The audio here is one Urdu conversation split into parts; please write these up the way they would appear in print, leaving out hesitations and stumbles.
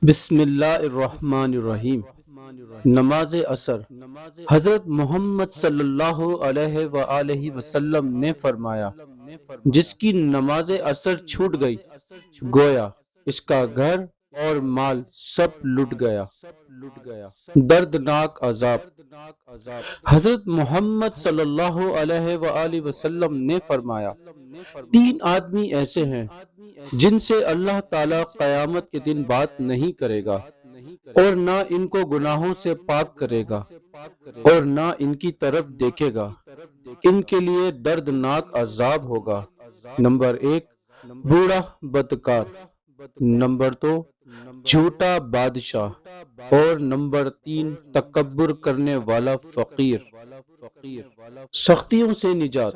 بسم اللہ الرحمن الرحیم۔ نماز عصر۔ حضرت محمد صلی اللہ علیہ وآلہ وسلم نے فرمایا، جس کی نماز عصر چھوٹ گئی گویا اس کا گھر اور مال سب لٹ گیا۔ دردناک عذاب۔ حضرت محمد صلی اللہ علیہ وآلہ وسلم نے فرمایا، تین آدمی ایسے ہیں جن سے اللہ تعالیٰ قیامت کے دن بات نہیں کرے گا اور نہ ان کو گناہوں سے پاک کرے گا اور نہ ان کی طرف دیکھے گا۔ ان کے لیے دردناک عذاب ہوگا۔ نمبر 1، بوڑھا بدکار۔ نمبر 2، جھوٹا بادشاہ۔ اور نمبر 3، تکبر کرنے والا فقیر۔ سختیوں سے نجات۔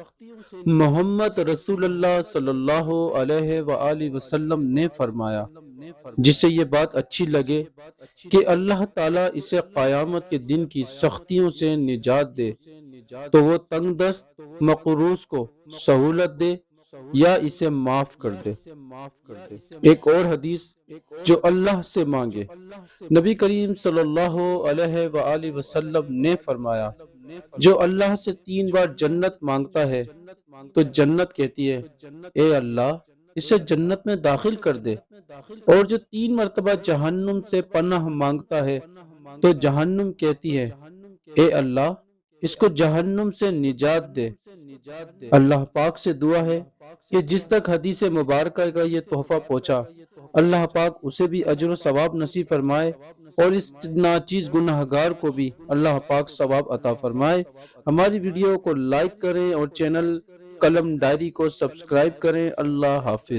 محمد رسول اللہ صلی اللہ علیہ وآلہ وسلم نے فرمایا، جسے یہ بات اچھی لگے کہ اللہ تعالیٰ اسے قیامت کے دن کی سختیوں سے نجات دے تو وہ تنگ دست مقروض کو سہولت دے یا اسے معاف کر دے۔ ایک اور حدیث، جو اللہ سے مانگے۔ نبی کریم صلی اللہ علیہ وآلہ وسلم نے فرمایا، جو اللہ سے 3 بار جنت مانگتا ہے تو جنت کہتی ہے، اے اللہ اسے جنت میں داخل کر دے، اور جو 3 مرتبہ جہنم سے پناہ مانگتا ہے تو جہنم کہتی ہے، اے اللہ اس کو جہنم سے نجات دے۔ اللہ پاک سے دعا ہے کہ جس تک حدیث مبارکہ کا یہ تحفہ پہنچا، اللہ پاک اسے بھی اجر و ثواب نصیب فرمائے اور اس ناچیز گناہگار کو بھی اللہ پاک ثواب عطا فرمائے۔ ہماری ویڈیو کو لائک کریں اور چینل قلم ڈائری کو سبسکرائب کریں۔ اللہ حافظ۔